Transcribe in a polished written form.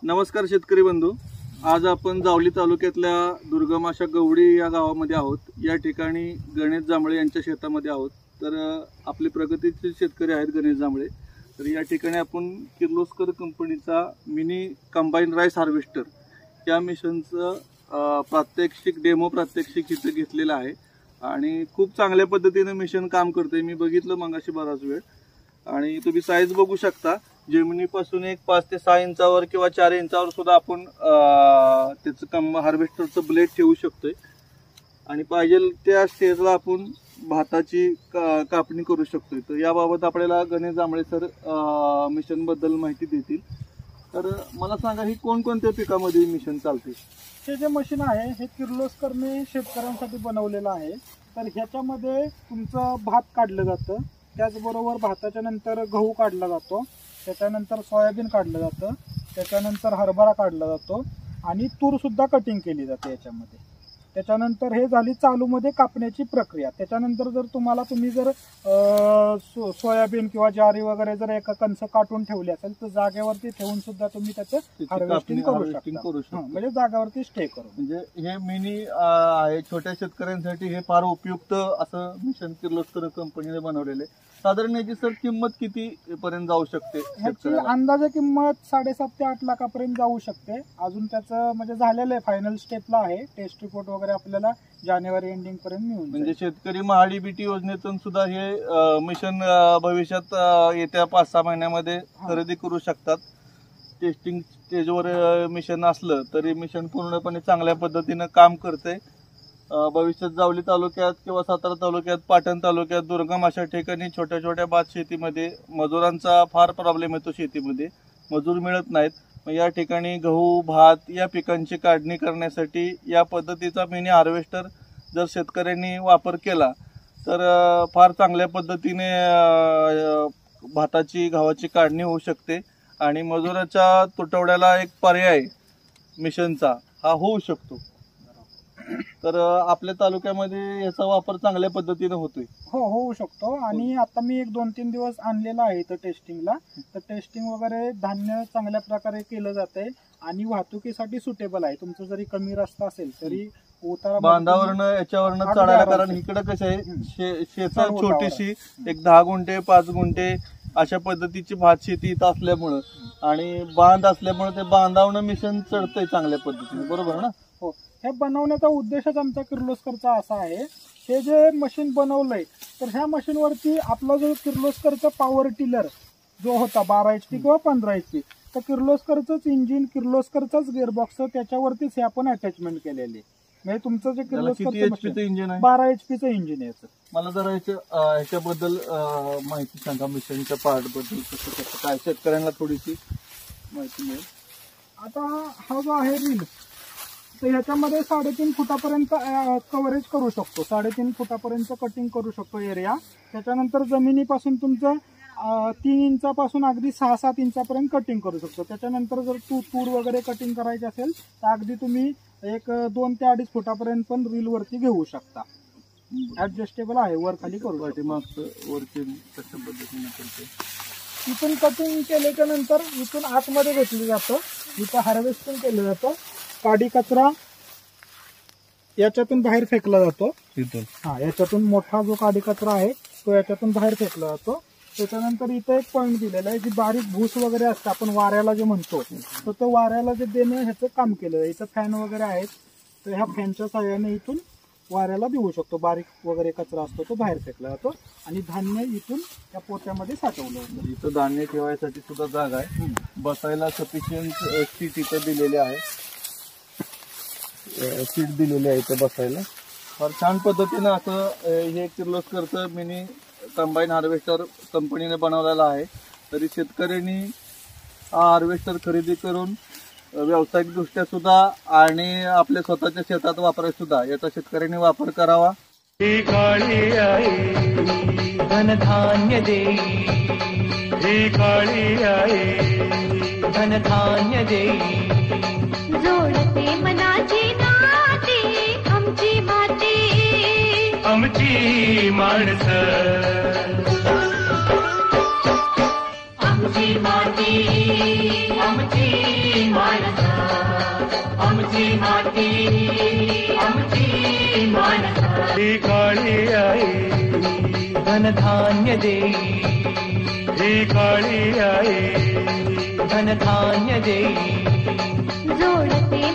नमस्कार शेतकरी बंधू, आज आपण जावली तालुक्यातल्या दुर्गम अशा गवडी या गावामध्ये आहोत। या ठिकाणी गणेश जांभळे यांच्या शेतामध्ये आहोत। तर आपले प्रगतीचे शेतकरी आहेत गणेश जांभळे। तर या ठिकाणी आपण किर्लोस्कर कंपनीचा मिनी कंबाईन राईस हार्वेस्टर या मिशनचं प्रात्यक्षिक डेमो प्रात्यक्षिक इथे घेतलेलं आहे आणि खूप चांगल्या पद्धतीने मिशन काम करते। मी बघितलं मगाशी बराच वेळ आणि तुम्ही साईज बघू शकता। जमिनीपासून एक 5 ते 6 इंचावर किंवा 4 इंचावर सुद्धा आपण त्याचं हार्वेस्टरचं ब्लेड ठेवू शकतोय आणि पाहिजे त्या स्टेजला आपण भाताची कापणी करू शकतोय। तर याबाबत आपल्याला गणेश जांभळे सर मिशन बद्दल माहिती देतील। तर मला सांगा, ही कोणकोणत्या पिकामध्ये मिशन चालते? हे जे मशीन आहे हे किर्लोस्करने शेतकऱ्यांसाठी बनवलेलं आहे। तर ह्याच्यामध्ये तुमचं भात काढलं जातं, त्याचबरोबर भाताच्या नंतर गहू काढला जातो, त्याच्यानंतर सोयाबीन काढलं जातं, त्याच्यानंतर हरभरा काढला जातो आणि तूर सुद्धा कटिंग केली जाते याच्यामध्ये। त्याच्यानंतर हे झाली चालूमध्ये कापण्याची प्रक्रिया। त्याच्यानंतर जर तुम्ही जर सोयाबीन किंवा ज्वारी वगैरे जर एका कणस काटून ठेवली असेल तर जागेवरती ठेवून सुद्धा तुम्ही त्याचं हार्वेस्टिंग करू शकता, म्हणजे जागेवरती स्टे करू। म्हणजे हे मिनी आहे, छोट्या शेतकऱ्यांसाठी हे फार उपयुक्त असं मिशन किर्लोस्कर कंपनीने बनवलेले। साधारण याची सर किंमत किती पर्यंत जाऊ शकते? ह्याची अंदाजे किंमत 7.5 ते 8 लाखापर्यंत जाऊ शकते। अजून त्याचं म्हणजे झालेलं आहे, फायनल स्टेपला आहे। टेस्ट रिपोर्ट वगैरे आपल्याला जानेवारी एंडिंग पर्यंत मिळून जाईल। म्हणजे शेतकरी महाडीबीटी योजनेतून सुद्धा हे मिशन भविष्यात येत्या 5-6 महिन्यामध्ये खरेदी करू शकतात। टेस्टिंग स्टेजवर मिशन असलं तरी मिशन पूर्णपणे चांगल्या पद्धतीनं काम करते। भविष्यात जावली तालुक्यात किंवा सातारा तालुक्यात, पाटण तालुक्यात दुर्गम अशा ठिकाणी छोट्या छोट्या भात शेतीमध्ये मजुरांचा फार प्रॉब्लेम येतो। शेतीमध्ये मजूर मिळत नाहीत। मग या ठिकाणी गहू भात या पिकांची काढणी करण्यासाठी या पद्धतीचा मिनी हार्वेस्टर जर शेतकऱ्यांनी वापर केला तर फार चांगल्या पद्धतीने भाताची गव्हाची काढणी होऊ शकते आणि मजुराच्या तुटवड्याला एक पर्याय मिशनचा हा होऊ शकतो। तर आपल्या तालुक्यामध्ये याचा वापर चांगल्या पद्धतीने होतोय? हो, होऊ शकतो। आणि आता मी 1-2-3 दिवस आणलेला आहे इथं टेस्टिंगला। तर टेस्टिंग वगैरे धान्य चांगल्या प्रकारे केलं जातंय आणि वाहतुकीसाठी सुटेबल आहे। तुमचं जरी कमी रस्ता असेल तरी उतारा बांधावरनं याच्यावरनं चढायला, कारण इकडं कसं आहे शेतात छोटीशी एक 10 गुंठे 5 गुंठे अशा पद्धतीची भात शेती इथं असल्यामुळं आणि बांध असल्यामुळे ते बांधावनं मिशन चढतंय चांगल्या पद्धतीने, बरोबर ना? हो, हे बनवण्याचा उद्देशच आमचा किर्लोस्करचा असा आहे। हे जे मशीन बनवलंय तर ह्या मशीनवरती आपला जो किर्लोस्करचा पॉवर टिलर जो होता 12 HP किंवा 15 HP, तर किर्लोस्करचंच इंजिन, किर्लोस्करचाच गिअरबॉक्स त्याच्यावरतीच हे आपण अटॅचमेंट केलेले। म्हणजे तुमचं जे किर्लोस्करचं इंजिन आहे 12 HPचं इंजिन आहे। मला जरा ह्याच्याबद्दल माहिती सांगा, मिशनच्या पार्ट बद्दल कसं कसं काय शेतकऱ्यांना थोडीशी माहिती मिळेल। आता हा जो आहे रील, तर ह्याच्यामध्ये 3.5 फुटापर्यंत कव्हरेज करू शकतो, 3.5 फुटापर्यंत कटिंग करू शकतो एरिया। त्याच्यानंतर जमिनीपासून तुमचं 3 इंचापासून अगदी 6-7 इंचापर्यंत कटिंग करू शकतो। त्याच्यानंतर जर तूर वगैरे कटिंग करायची असेल तर अगदी तुम्ही 2 ते 2.5 फुटापर्यंत पण रील वरती घेऊ शकता। ऍडजस्टेबल आहे, वर खाली करू शकतो। इथून कटिंग केल्याच्या नंतर इथून आतमध्ये घेतलं जातं, इथं हार्वेस्टिंग केलं जातं। काडी कचरा याच्यातून बाहेर फेकला जातो। याच्यातून मोठा जो काडी कचरा आहे तो याच्यातून बाहेर फेकला जातो। त्याच्यानंतर इथं एक पॉईंट दिलेला आहे, जी बारीक भूस वगैरे असतं आपण वाऱ्याला जे म्हणतो, तर तो वाऱ्याला जे देणं ह्याचं काम केलं आहे। इथं फॅन वगैरे आहेत, तर ह्या फॅनच्या साहाय्याने इथून वाऱ्याला देऊ शकतो। बारीक वगैरे कचरा असतो तो बाहेर फेकला जातो आणि धान्य इथून त्या पोत्यामध्ये साठवलं होतं। इथं धान्य ठेवायसाठी सुद्धा जागा आहे, बसायला सफिशियंट सीट इथं दिलेली आहे, सीट दिलेली आहे इथं बसायला। फार छान पद्धतीनं असं हे किर्लोस्करचं मिनी कंबाईन हार्वेस्टर कंपनीने बनवलेला आहे। तरी शेतकऱ्यांनी हा हार्वेस्टर खरेदी करून व्यावसायिकदृष्ट्या सुद्धा आणि आपल्या स्वतःच्या शेतात वापरायला सुद्धा याचा शेतकऱ्यांनी वापर करावा। ही काळी आई धनधान्य देई, ही काळी आई धनधान्य देई, जोडते मनाची नाती आमची माती, आमची माणसं, आमची माती आमची माती। आमची माती आमची मानसा ही काळी आई धनधान्य देई ही काळी आई धनधान्य देई जोडते